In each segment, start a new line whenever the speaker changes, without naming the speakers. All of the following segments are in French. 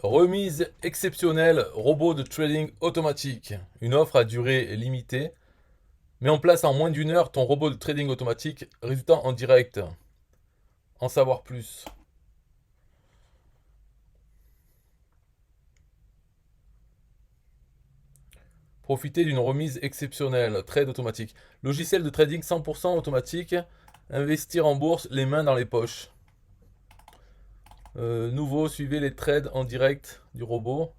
Remise exceptionnelle, robot de trading automatique. Une offre à durée limitée. Mets en place en moins d'une heure ton robot de trading automatique, résultat en direct. En savoir plus. Profitez d'une remise exceptionnelle, trade automatique. Logiciel de trading 100% automatique. Investir en bourse, les mains dans les poches. Nouveau, suivez les trades en direct du robot.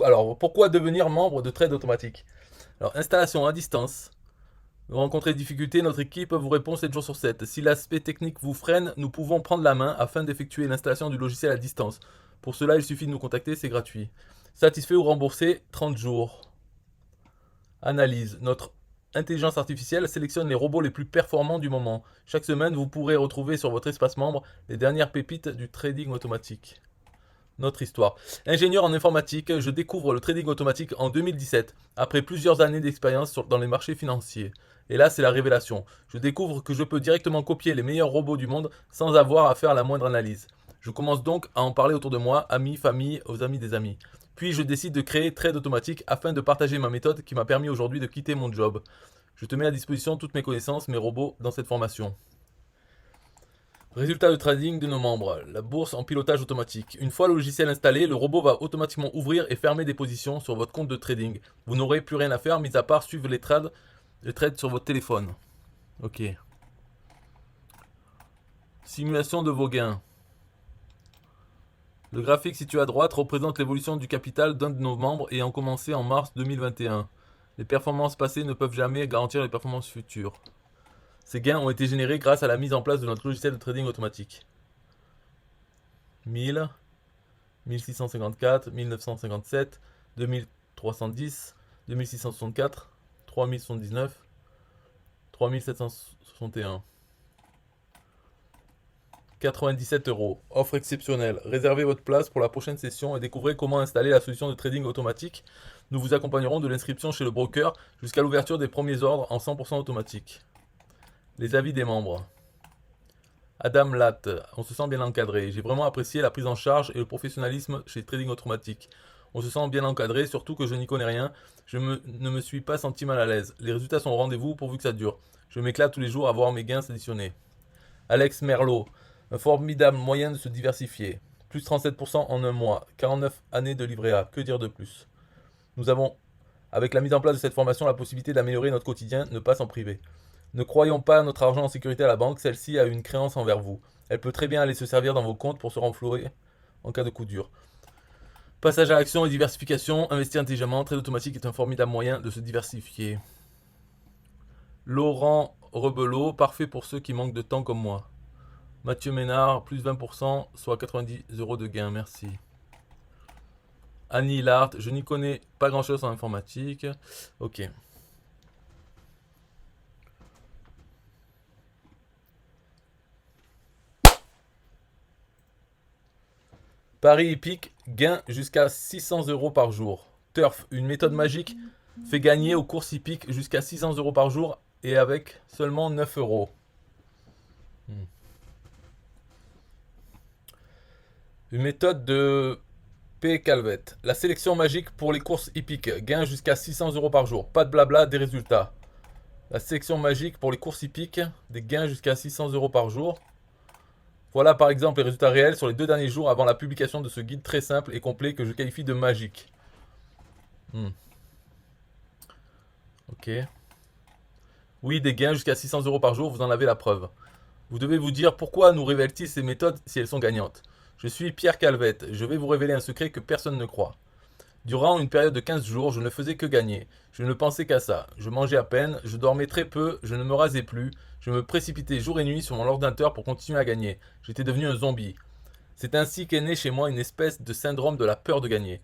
Alors, pourquoi devenir membre de trade automatique? Alors, installation à distance. Vous rencontrez des difficultés, notre équipe vous répond 7 jours sur 7. Si l'aspect technique vous freine, nous pouvons prendre la main afin d'effectuer l'installation du logiciel à distance. Pour cela, il suffit de nous contacter, c'est gratuit. Satisfait ou remboursé, 30 jours. Analyse. Notre intelligence artificielle sélectionne les robots les plus performants du moment. Chaque semaine, vous pourrez retrouver sur votre espace membre les dernières pépites du trading automatique. Notre histoire. Ingénieur en informatique, je découvre le trading automatique en 2017, après plusieurs années d'expérience dans les marchés financiers. Et là, c'est la révélation. Je découvre que je peux directement copier les meilleurs robots du monde sans avoir à faire la moindre analyse. Je commence donc à en parler autour de moi, amis, famille, aux amis des amis. Puis je décide de créer Trade Automatique afin de partager ma méthode qui m'a permis aujourd'hui de quitter mon job. Je te mets à disposition toutes mes connaissances, mes robots dans cette formation. Résultat de trading de nos membres. La bourse en pilotage automatique. Une fois le logiciel installé, le robot va automatiquement ouvrir et fermer des positions sur votre compte de trading. Vous n'aurez plus rien à faire, mis à part suivre les trades sur votre téléphone. Ok. Simulation de vos gains. Le graphique situé à droite représente l'évolution du capital d'un de nos membres ayant commencé en mars 2021. Les performances passées ne peuvent jamais garantir les performances futures. Ces gains ont été générés grâce à la mise en place de notre logiciel de trading automatique. 1000, 1654, 1957, 2310, 2664, 3079, 3761. 97 euros. Offre exceptionnelle. Réservez votre place pour la prochaine session et découvrez comment installer la solution de trading automatique. Nous vous accompagnerons de l'inscription chez le broker jusqu'à l'ouverture des premiers ordres en 100% automatique. Les avis des membres. Adam Latt, on se sent bien encadré. J'ai vraiment apprécié la prise en charge et le professionnalisme chez Trading Automatique. On se sent bien encadré, surtout que je n'y connais rien. Ne me suis pas senti mal à l'aise. Les résultats sont au rendez-vous pourvu que ça dure. Je m'éclate tous les jours à voir mes gains s'additionner. Alex Merlot, un formidable moyen de se diversifier. Plus 37% en un mois. 49 années de livret A. Que dire de plus? Nous avons, avec la mise en place de cette formation, la possibilité d'améliorer notre quotidien, ne pas s'en priver. Ne croyons pas notre argent en sécurité à la banque, celle-ci a une créance envers vous. Elle peut très bien aller se servir dans vos comptes pour se renflouer en cas de coup dur. Passage à l'action et diversification, investir intelligemment, trade automatique est un formidable moyen de se diversifier. Laurent Rebelot, parfait pour ceux qui manquent de temps comme moi. Mathieu Ménard, plus 20%, soit 90 euros de gain, merci. Annie Lart, je n'y connais pas grand-chose en informatique. Ok. Paris hippique, gain jusqu'à 600 euros par jour. Turf, une méthode magique, fait gagner aux courses hippiques jusqu'à 600 euros par jour et avec seulement 9 euros. Une méthode de P. Calvette. La sélection magique pour les courses hippiques. Gain jusqu'à 600 euros par jour. Pas de blabla, des résultats. La sélection magique pour les courses hippiques. Des gains jusqu'à 600 euros par jour. Voilà par exemple les résultats réels sur les 2 derniers jours avant la publication de ce guide très simple et complet que je qualifie de magique. Ok. Oui, des gains jusqu'à 600 euros par jour, vous en avez la preuve. Vous devez vous dire pourquoi nous révèle-t-il ces méthodes si elles sont gagnantes. Je suis Pierre Calvette, je vais vous révéler un secret que personne ne croit. Durant une période de 15 jours, je ne faisais que gagner. Je ne pensais qu'à ça. Je mangeais à peine, je dormais très peu, je ne me rasais plus. Je me précipitais jour et nuit sur mon ordinateur pour continuer à gagner. J'étais devenu un zombie. C'est ainsi qu'est né chez moi une espèce de syndrome de la peur de gagner.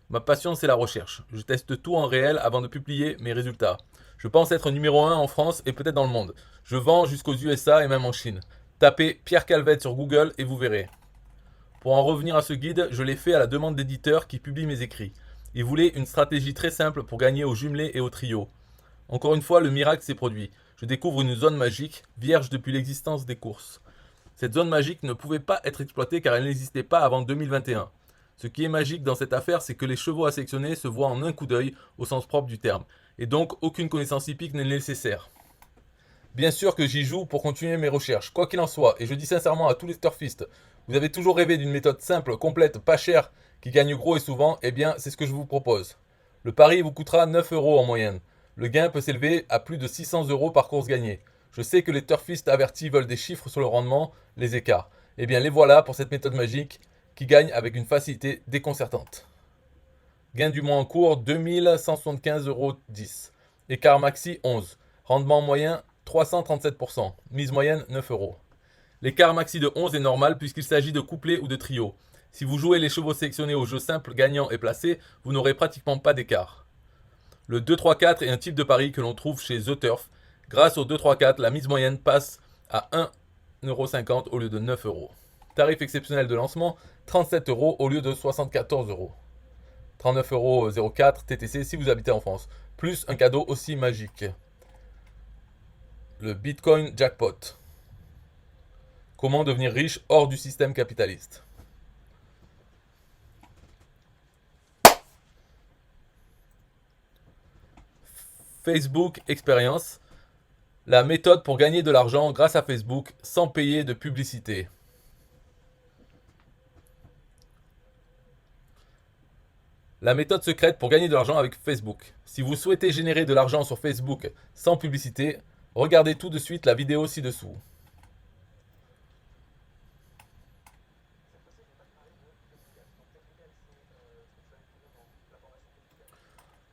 Ma passion, c'est la recherche. Je teste tout en réel avant de publier mes résultats. Je pense être numéro 1 en France et peut-être dans le monde. Je vends jusqu'aux USA et même en Chine. Tapez Pierre Calvette sur Google et vous verrez. Pour en revenir à ce guide, je l'ai fait à la demande d'éditeurs qui publient mes écrits. Ils voulaient une stratégie très simple pour gagner au jumelé et au trio. Encore une fois, le miracle s'est produit. Je découvre une zone magique, vierge depuis l'existence des courses. Cette zone magique ne pouvait pas être exploitée car elle n'existait pas avant 2021. Ce qui est magique dans cette affaire, c'est que les chevaux à sélectionner se voient en un coup d'œil au sens propre du terme, et donc aucune connaissance hippique n'est nécessaire. Bien sûr que j'y joue pour continuer mes recherches, quoi qu'il en soit, et je dis sincèrement à tous les turfistes, vous avez toujours rêvé d'une méthode simple, complète, pas chère, qui gagne gros et souvent, eh bien c'est ce que je vous propose. Le pari vous coûtera 9 euros en moyenne. Le gain peut s'élever à plus de 600 euros par course gagnée. Je sais que les turfistes avertis veulent des chiffres sur le rendement, les écarts. Eh bien les voilà pour cette méthode magique qui gagne avec une facilité déconcertante. Gain du mois en cours 2175,10 euros. Écart maxi 11. Rendement moyen 337%. Mise moyenne 9 euros. L'écart maxi de 11 est normal puisqu'il s'agit de couplets ou de trios. Si vous jouez les chevaux sélectionnés au jeu simple, gagnant et placé, vous n'aurez pratiquement pas d'écart. Le 2-3-4 est un type de pari que l'on trouve chez The Turf. Grâce au 2-3-4, la mise moyenne passe à 1,50 € au lieu de 9 euros. Tarif exceptionnel de lancement, 37 euros au lieu de 74 euros. 39,04 € TTC si vous habitez en France. Plus un cadeau aussi magique. Le Bitcoin Jackpot. Comment devenir riche hors du système capitaliste. Facebook Experience. La méthode pour gagner de l'argent grâce à Facebook sans payer de publicité. La méthode secrète pour gagner de l'argent avec Facebook. Si vous souhaitez générer de l'argent sur Facebook sans publicité, regardez tout de suite la vidéo ci-dessous.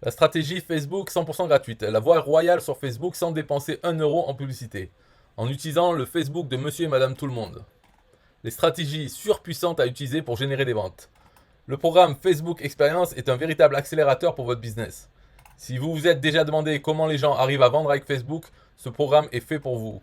La stratégie Facebook 100% gratuite. La voie royale sur Facebook sans dépenser 1 euro en publicité. En utilisant le Facebook de monsieur et madame tout le monde. Les stratégies surpuissantes à utiliser pour générer des ventes. Le programme Facebook Experience est un véritable accélérateur pour votre business. Si vous vous êtes déjà demandé comment les gens arrivent à vendre avec Facebook, ce programme est fait pour vous.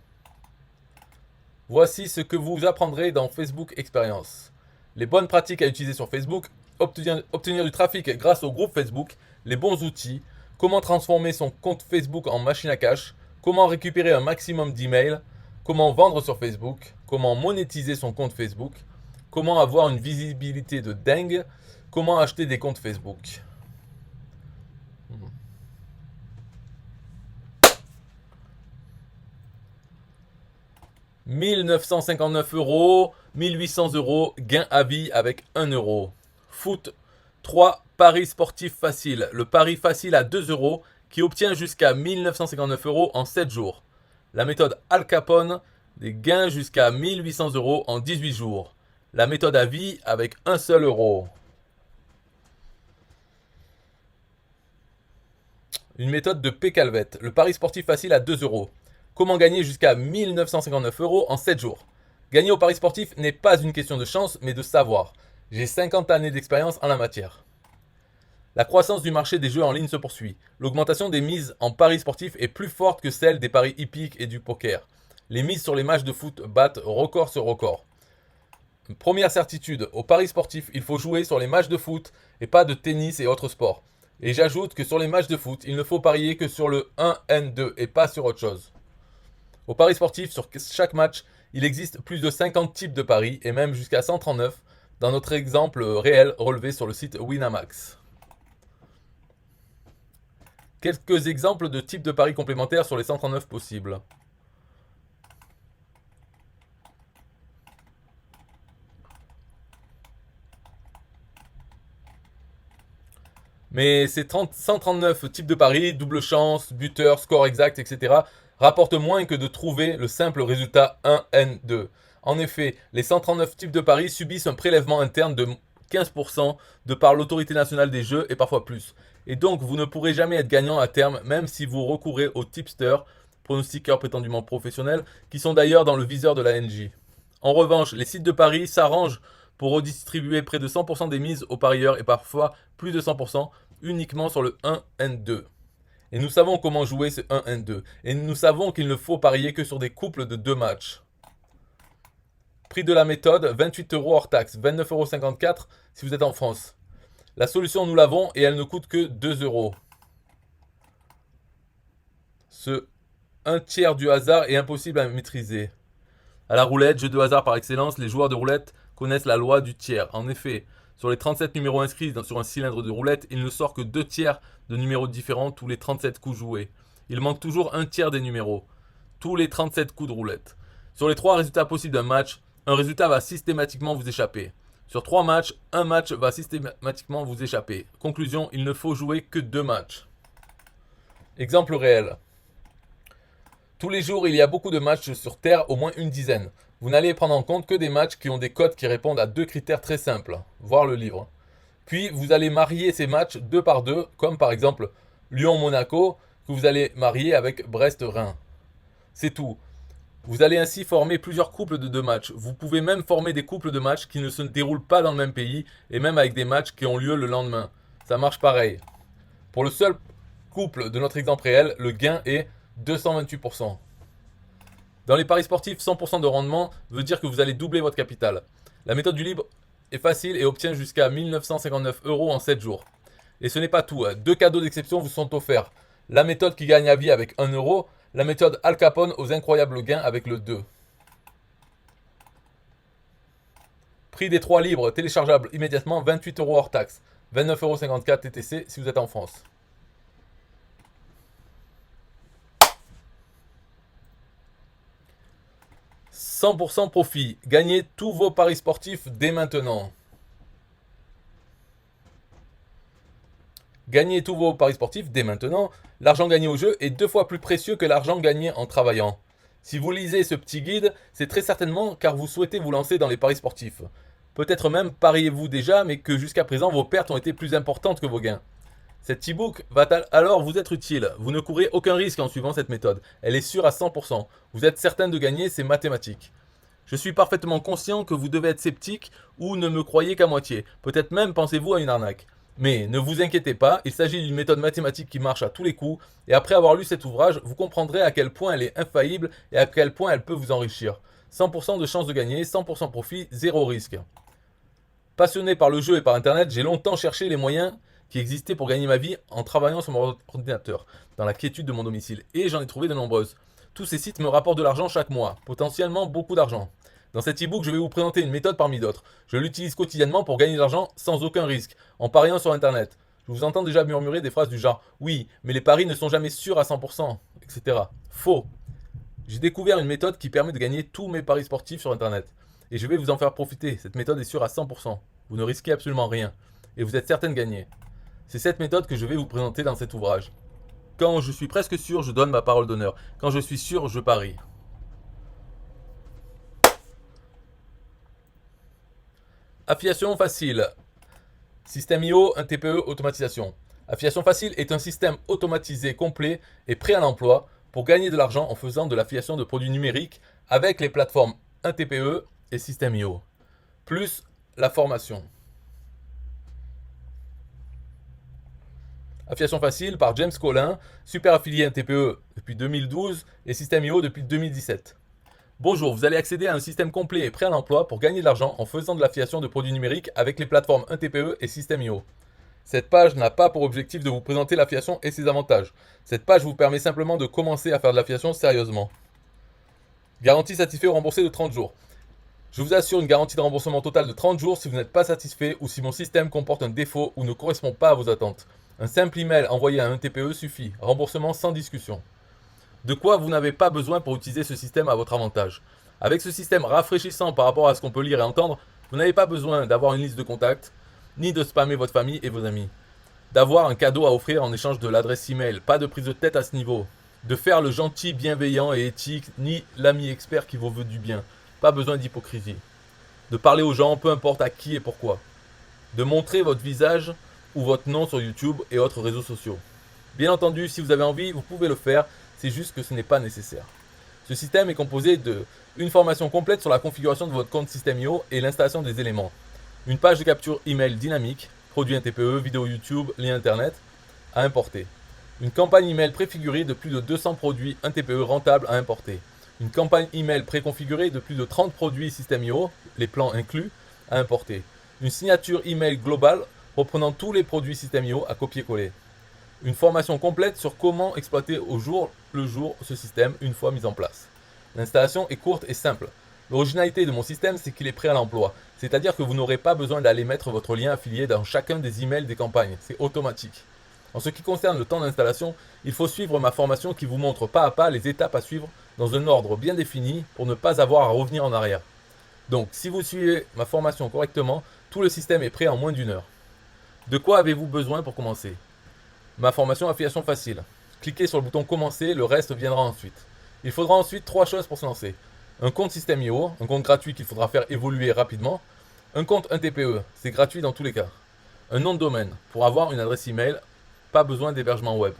Voici ce que vous apprendrez dans Facebook Experience. Les bonnes pratiques à utiliser sur Facebook, obtenir du trafic grâce au groupe Facebook, les bons outils, comment transformer son compte Facebook en machine à cash, comment récupérer un maximum d'emails, comment vendre sur Facebook, comment monétiser son compte Facebook, comment avoir une visibilité de dingue, comment acheter des comptes Facebook. 1959 euros, 1800 euros, gain à vie avec 1 euro. Foot 3, paris sportif facile. Le pari facile à 2 euros qui obtient jusqu'à 1959 euros en 7 jours. La méthode Al Capone, des gains jusqu'à 1800 euros en 18 jours. La méthode à vie avec 1 seul euro. Une méthode de P. Calvette. Le pari sportif facile à 2 euros. Comment gagner jusqu'à 1959 euros en 7 jours. Gagner au pari sportif n'est pas une question de chance, mais de savoir. J'ai 50 années d'expérience en la matière. La croissance du marché des jeux en ligne se poursuit. L'augmentation des mises en paris sportifs est plus forte que celle des paris hippiques et du poker. Les mises sur les matchs de foot battent record sur record. Première certitude, au paris sportif, il faut jouer sur les matchs de foot et pas de tennis et autres sports. Et j'ajoute que sur les matchs de foot, il ne faut parier que sur le 1N2 et pas sur autre chose. Au pari sportif, sur chaque match, il existe plus de 50 types de paris et même jusqu'à 139 dans notre exemple réel relevé sur le site Winamax. Quelques exemples de types de paris complémentaires sur les 139 possibles. Mais ces 139 types de paris, double chance, buteur, score exact, etc., rapportent moins que de trouver le simple résultat 1N2. En effet, les 139 types de paris subissent un prélèvement interne de 15% de par l'autorité nationale des jeux et parfois plus. Et donc vous ne pourrez jamais être gagnant à terme même si vous recourez aux tipsters, pronostiqueurs prétendument professionnels, qui sont d'ailleurs dans le viseur de la NJ. En revanche, les sites de paris s'arrangent pour redistribuer près de 100% des mises aux parieurs et parfois plus de 100% uniquement sur le 1N2. Et nous savons comment jouer ce 1N2. Et nous savons qu'il ne faut parier que sur des couples de 2 matchs. Prix de la méthode, 28 euros hors taxe, 29,54 € si vous êtes en France. La solution, nous l'avons et elle ne coûte que 2 euros. Ce 1/3 du hasard est impossible à maîtriser. À la roulette, jeu de hasard par excellence, les joueurs de roulette connaissent la loi du tiers. En effet, sur les 37 numéros inscrits sur un cylindre de roulette, il ne sort que 2 tiers de numéros différents tous les 37 coups joués. Il manque toujours un tiers des numéros, tous les 37 coups de roulette. Sur les 3 résultats possibles d'un match, un résultat va systématiquement vous échapper. Sur 3 matchs, un match va systématiquement vous échapper. Conclusion, il ne faut jouer que 2 matchs. Exemple réel. Tous les jours, il y a beaucoup de matchs sur Terre, au moins une dizaine. Vous n'allez prendre en compte que des matchs qui ont des codes qui répondent à 2 critères très simples. Voir le livre. Puis, vous allez marier ces matchs 2 par 2, comme par exemple Lyon-Monaco, que vous allez marier avec Brest-Reims. C'est tout. Vous allez ainsi former plusieurs couples de 2 matchs. Vous pouvez même former des couples de matchs qui ne se déroulent pas dans le même pays, et même avec des matchs qui ont lieu le lendemain. Ça marche pareil. Pour le seul couple de notre exemple réel, le gain est 228%. Dans les paris sportifs, 100% de rendement veut dire que vous allez doubler votre capital. La méthode du libre est facile et obtient jusqu'à 1959 € en 7 jours. Et ce n'est pas tout, 2 cadeaux d'exception vous sont offerts. La méthode qui gagne à vie avec 1 €, la méthode Al Capone aux incroyables gains avec le 2. Prix des 3 livres téléchargeables immédiatement, 28 € hors taxe, 29,54 € TTC si vous êtes en France. « 100% profit. Gagnez tous vos paris sportifs dès maintenant. » Gagnez tous vos paris sportifs dès maintenant. L'argent gagné au jeu est 2 fois plus précieux que l'argent gagné en travaillant. Si vous lisez ce petit guide, c'est très certainement car vous souhaitez vous lancer dans les paris sportifs. Peut-être même pariez-vous déjà, mais que jusqu'à présent vos pertes ont été plus importantes que vos gains. Cet e-book va alors vous être utile. Vous ne courez aucun risque en suivant cette méthode. Elle est sûre à 100%. Vous êtes certain de gagner, c'est mathématique. Je suis parfaitement conscient que vous devez être sceptique ou ne me croyez qu'à moitié. Peut-être même pensez-vous à une arnaque. Mais ne vous inquiétez pas, il s'agit d'une méthode mathématique qui marche à tous les coups, et après avoir lu cet ouvrage, vous comprendrez à quel point elle est infaillible et à quel point elle peut vous enrichir. 100% de chance de gagner, 100% profit, 0 risque. Passionné par le jeu et par internet, j'ai longtemps cherché les moyens qui existaient pour gagner ma vie en travaillant sur mon ordinateur, dans la quiétude de mon domicile, et j'en ai trouvé de nombreuses. Tous ces sites me rapportent de l'argent chaque mois, potentiellement beaucoup d'argent. Dans cet e-book, je vais vous présenter une méthode parmi d'autres. Je l'utilise quotidiennement pour gagner de l'argent sans aucun risque, en pariant sur internet. Je vous entends déjà murmurer des phrases du genre « Oui, mais les paris ne sont jamais sûrs à 100%, etc. » Faux. J'ai découvert une méthode qui permet de gagner tous mes paris sportifs sur internet. Et je vais vous en faire profiter. Cette méthode est sûre à 100%. Vous ne risquez absolument rien. Et vous êtes certain de gagner. C'est cette méthode que je vais vous présenter dans cet ouvrage. Quand je suis presque sûr, je donne ma parole d'honneur. Quand je suis sûr, je parie. Affiliation facile. Système IO, un TPE, automatisation. Affiliation facile est un système automatisé, complet et prêt à l'emploi pour gagner de l'argent en faisant de l'affiliation de produits numériques avec les plateformes 1TPE et Système IO. Plus la formation. Affiliation facile par James Collin, super affilié 1TPE depuis 2012 et Système IO depuis 2017. Bonjour, vous allez accéder à un système complet et prêt à l'emploi pour gagner de l'argent en faisant de l'affiliation de produits numériques avec les plateformes 1TPE et Système IO. Cette page n'a pas pour objectif de vous présenter l'affiliation et ses avantages. Cette page vous permet simplement de commencer à faire de l'affiliation sérieusement. Garantie satisfait ou remboursée de 30 jours. Je vous assure une garantie de remboursement total de 30 jours si vous n'êtes pas satisfait ou si mon système comporte un défaut ou ne correspond pas à vos attentes. Un simple email envoyé à un TPE suffit. Remboursement sans discussion. De quoi vous n'avez pas besoin pour utiliser ce système à votre avantage. Avec ce système rafraîchissant par rapport à ce qu'on peut lire et entendre, vous n'avez pas besoin d'avoir une liste de contacts, ni de spammer votre famille et vos amis. D'avoir un cadeau à offrir en échange de l'adresse email, pas de prise de tête à ce niveau. De faire le gentil, bienveillant et éthique, ni l'ami expert qui vous veut du bien. Pas besoin d'hypocrisie. De parler aux gens, peu importe à qui et pourquoi. De montrer votre visage ou votre nom sur YouTube et autres réseaux sociaux. Bien entendu, si vous avez envie, vous pouvez le faire, c'est juste que ce n'est pas nécessaire. Ce système est composé de une formation complète sur la configuration de votre compte Système IO et l'installation des éléments, une page de capture email dynamique, produit 1TPE, vidéo YouTube, lien internet, à importer, une campagne email préfigurée de plus de 200 produits 1TPE rentables à importer, une campagne email préconfigurée de plus de 30 produits Système IO, les plans inclus, à importer, une signature email globale reprenant tous les produits Système IO à copier-coller. Une formation complète sur comment exploiter au jour le jour ce système une fois mis en place. L'installation est courte et simple. L'originalité de mon système, c'est qu'il est prêt à l'emploi. C'est-à-dire que vous n'aurez pas besoin d'aller mettre votre lien affilié dans chacun des emails des campagnes. C'est automatique. En ce qui concerne le temps d'installation, il faut suivre ma formation qui vous montre pas à pas les étapes à suivre dans un ordre bien défini pour ne pas avoir à revenir en arrière. Donc, si vous suivez ma formation correctement, tout le système est prêt en moins d'1 heure. De quoi avez-vous besoin pour commencer? Ma formation affiliation facile. Cliquez sur le bouton commencer, le reste viendra ensuite. Il faudra ensuite 3 choses pour se lancer. Un compte Systeme.io, un compte gratuit qu'il faudra faire évoluer rapidement. Un compte 1 TPE, c'est gratuit dans tous les cas. Un nom de domaine, pour avoir une adresse email, pas besoin d'hébergement web.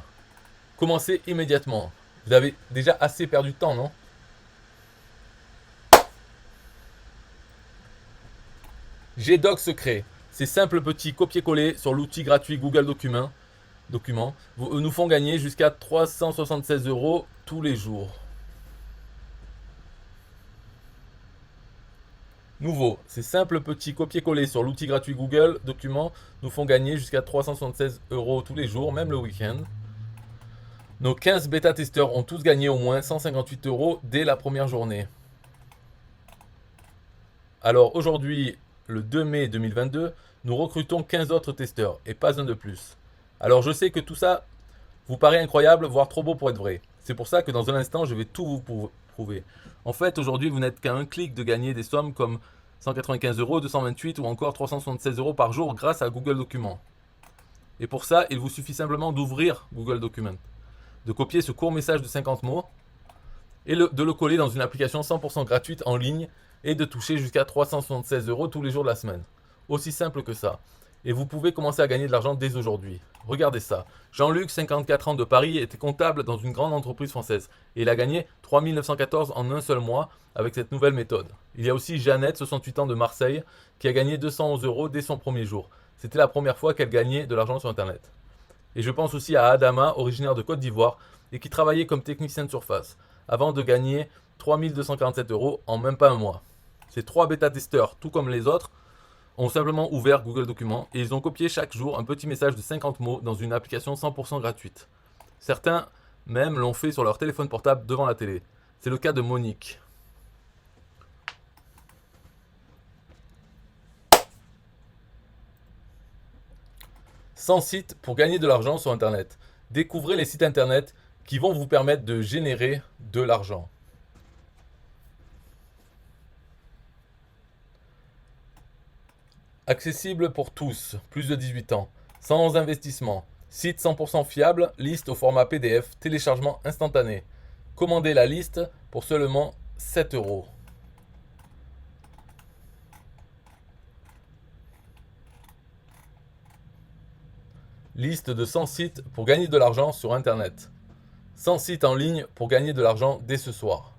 Commencez immédiatement. Vous avez déjà assez perdu de temps, non? Gdoc secret. Ces simples petits copier-coller sur l'outil gratuit Google Documents nous font gagner jusqu'à 376 € tous les jours. Nouveau, ces simples petits copier-coller sur l'outil gratuit Google Documents nous font gagner jusqu'à 376 € tous les jours, même le week-end. Nos 15 bêta-testeurs ont tous gagné au moins 158 € dès la première journée. Alors aujourd'hui, le 2 mai 2022, nous recrutons 15 autres testeurs et pas un de plus. Alors je sais que tout ça vous paraît incroyable, voire trop beau pour être vrai. C'est pour ça que dans un instant, je vais tout vous prouver. En fait, aujourd'hui, vous n'êtes qu'à un clic de gagner des sommes comme 195 €, 228 ou encore 376 € par jour grâce à Google Documents. Et pour ça, il vous suffit simplement d'ouvrir Google Documents, de copier ce court message de 50 mots et de le coller dans une application 100% gratuite en ligne et de toucher jusqu'à 376 € tous les jours de la semaine. Aussi simple que ça. Et vous pouvez commencer à gagner de l'argent dès aujourd'hui. Regardez ça. Jean-Luc, 54 ans de Paris, était comptable dans une grande entreprise française. Et il a gagné 3 914 en un seul mois avec cette nouvelle méthode. Il y a aussi Jeannette, 68 ans de Marseille, qui a gagné 211 € dès son premier jour. C'était la première fois qu'elle gagnait de l'argent sur Internet. Et je pense aussi à Adama, originaire de Côte d'Ivoire, et qui travaillait comme technicien de surface, avant de gagner 3 247 € en même pas un mois. Ces 3 bêta-testeurs, tout comme les autres, ont simplement ouvert Google Documents et ils ont copié chaque jour un petit message de 50 mots dans une application 100% gratuite. Certains même l'ont fait sur leur téléphone portable devant la télé. C'est le cas de Monique. Sans site pour gagner de l'argent sur Internet. Découvrez les sites Internet qui vont vous permettre de générer de l'argent. Accessible pour tous, plus de 18 ans, sans investissement, site 100% fiable, liste au format PDF, téléchargement instantané. Commandez la liste pour seulement 7 €. Liste de 100 sites pour gagner de l'argent sur Internet. 100 sites en ligne pour gagner de l'argent dès ce soir.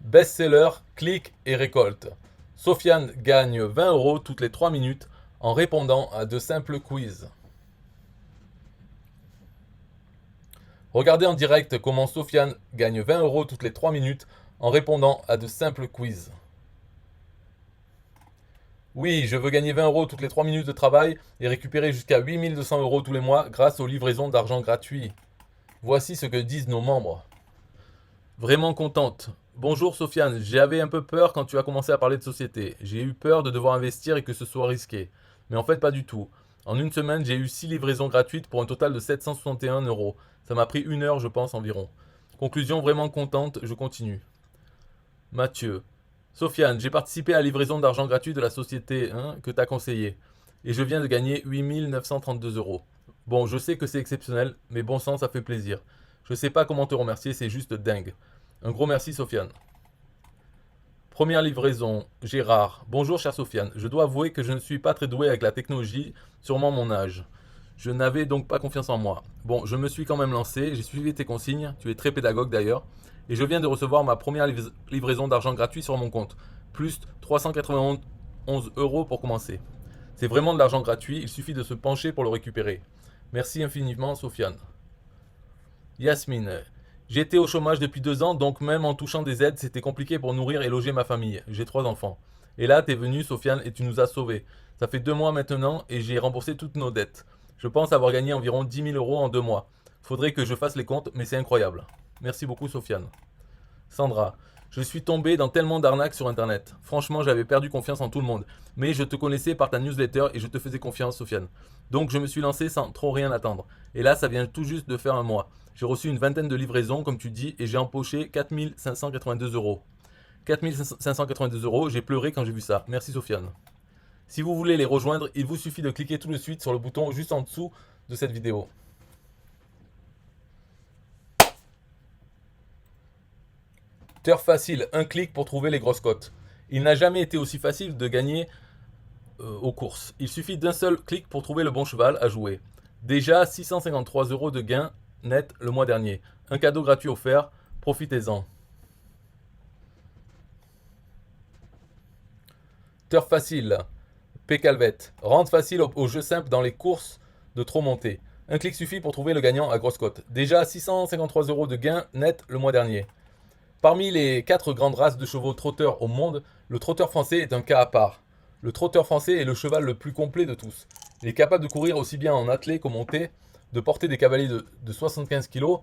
Best-seller, clic et récolte. Sofiane gagne 20 € toutes les 3 minutes en répondant à de simples quiz. Regardez en direct comment Sofiane gagne 20 € toutes les 3 minutes en répondant à de simples quiz. Oui, je veux gagner 20 € toutes les 3 minutes de travail et récupérer jusqu'à 8 200 € tous les mois grâce aux livraisons d'argent gratuits. Voici ce que disent nos membres. Vraiment contente. Bonjour Sofiane, j'avais un peu peur quand tu as commencé à parler de société. J'ai eu peur de devoir investir et que ce soit risqué. Mais en fait pas du tout. En une semaine, j'ai eu 6 livraisons gratuites pour un total de 761 €. Ça m'a pris 1 heure je pense environ. Conclusion vraiment contente, je continue. Mathieu. Sofiane, j'ai participé à la livraison d'argent gratuit de la société que tu as conseillé. Et je viens de gagner 8 932 €. Bon, je sais que c'est exceptionnel, mais bon sang, ça fait plaisir. Je sais pas comment te remercier, c'est juste dingue. Un gros merci Sofiane. Première livraison, Gérard. Bonjour cher Sofiane, je dois avouer que je ne suis pas très doué avec la technologie, sûrement mon âge. Je n'avais donc pas confiance en moi. Bon, je me suis quand même lancé, j'ai suivi tes consignes, tu es très pédagogue d'ailleurs, et je viens de recevoir ma première livraison d'argent gratuit sur mon compte, plus 391 € pour commencer. C'est vraiment de l'argent gratuit, il suffit de se pencher pour le récupérer. Merci infiniment Sofiane. Yasmine. J'étais au chômage depuis 2 ans, donc même en touchant des aides, c'était compliqué pour nourrir et loger ma famille. J'ai 3 enfants. Et là, t'es venu, Sofiane, et tu nous as sauvés. Ça fait 2 mois maintenant et j'ai remboursé toutes nos dettes. Je pense avoir gagné environ 10 000 € en 2 mois. Faudrait que je fasse les comptes, mais c'est incroyable. Merci beaucoup Sofiane. Sandra, je suis tombé dans tellement d'arnaques sur internet. Franchement, j'avais perdu confiance en tout le monde. Mais je te connaissais par ta newsletter et je te faisais confiance, Sofiane. Donc je me suis lancé sans trop rien attendre. Et là, ça vient tout juste de faire un mois. J'ai reçu une vingtaine de livraisons, comme tu dis, et j'ai empoché 4582 euros. 4582 euros, j'ai pleuré quand j'ai vu ça. Merci Sofiane. Si vous voulez les rejoindre, il vous suffit de cliquer tout de suite sur le bouton juste en dessous de cette vidéo. Turf facile, un clic pour trouver les grosses cotes. Il n'a jamais été aussi facile de gagner aux courses. Il suffit d'un seul clic pour trouver le bon cheval à jouer. Déjà 653 euros de gains net le mois dernier. Un cadeau gratuit offert, profitez-en. Turf facile, P. Calvette. Rente facile au jeu simple dans les courses de trop monté. Un clic suffit pour trouver le gagnant à grosse cote. Déjà 653 euros de gains net le mois dernier. Parmi les 4 grandes races de chevaux trotteurs au monde, le trotteur français est un cas à part. Le trotteur français est le cheval le plus complet de tous. Il est capable de courir aussi bien en attelé qu'en monté, de porter des cavaliers de 75 kg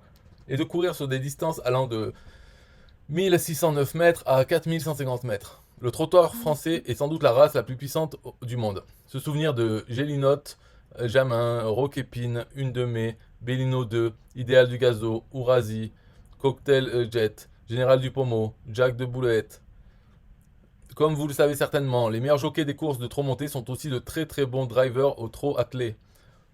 et de courir sur des distances allant de 1609 mètres à 4150 mètres. Le trotteur français est sans doute la race la plus puissante du monde. Se souvenir de Gélinotte, Jamin, Roquépine, Une de Mai, Bellino 2, Idéal du Gazo, Ourasi, Cocktail Jet, Général du Pommeau, Jack de Boulette. Comme vous le savez certainement, les meilleurs jockeys des courses de trot monté sont aussi de très très bons drivers au trot attelé.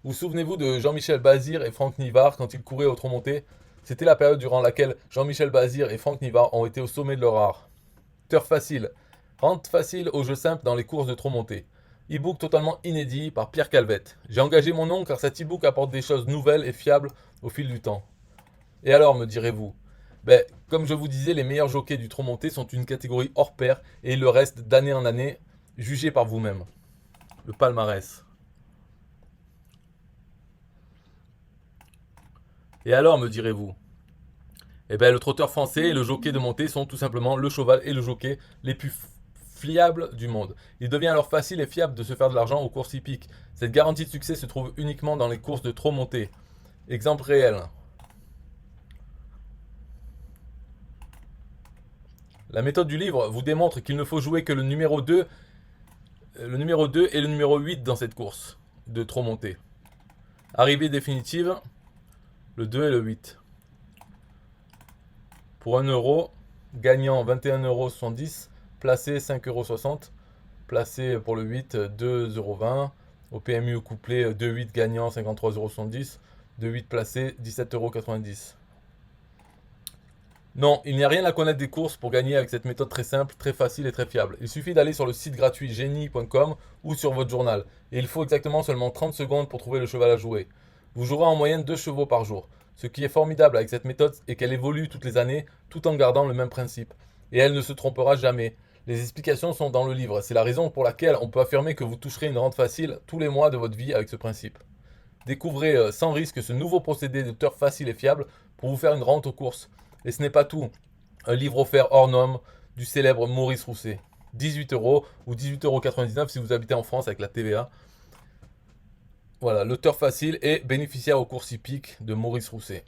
Vous souvenez-vous de Jean-Michel Bazir et Franck Nivard quand ils couraient au trot monté? C'était la période durant laquelle Jean-Michel Bazir et Franck Nivard ont été au sommet de leur art. Turf facile, rente facile au jeu simple dans les courses de trot monté. E-book totalement inédit par Pierre Calvette. J'ai engagé mon nom car cet e-book apporte des choses nouvelles et fiables au fil du temps. Et alors, me direz-vous? Comme je vous disais, les meilleurs jockeys du trot monté sont une catégorie hors pair et ils le restent d'année en année, jugés par vous-même. Le palmarès. Et alors, me direz-vous? Le trotteur français et le jockey de montée sont tout simplement le cheval et le jockey les plus fiables du monde. Il devient alors facile et fiable de se faire de l'argent aux courses hippiques. Cette garantie de succès se trouve uniquement dans les courses de trot monté. Exemple réel. La méthode du livre vous démontre qu'il ne faut jouer que le numéro 2 et le numéro 8 dans cette course de trot monté. Arrivée définitive, le 2 et le 8. Pour 1 euro, gagnant 21,70 €, placé 5,60 €, placé pour le 8 2,20 €, au PMU au couplet 2-8 gagnant 53,70 €, 2-8 placé 17,90 €. Non, il n'y a rien à connaître des courses pour gagner avec cette méthode très simple, très facile et très fiable. Il suffit d'aller sur le site gratuit génie.com ou sur votre journal. Et il faut exactement seulement 30 secondes pour trouver le cheval à jouer. Vous jouerez en moyenne 2 chevaux par jour. Ce qui est formidable avec cette méthode est qu'elle évolue toutes les années tout en gardant le même principe. Et elle ne se trompera jamais. Les explications sont dans le livre. C'est la raison pour laquelle on peut affirmer que vous toucherez une rente facile tous les mois de votre vie avec ce principe. Découvrez sans risque ce nouveau procédé de turf facile et fiable pour vous faire une rente aux courses. Et ce n'est pas tout. Un livre offert hors norme du célèbre Maurice Rousset. 18 € ou 18,99 € si vous habitez en France avec la TVA. Voilà, le turf facile et bénéficiaire aux courses hippiques de Maurice Rousset.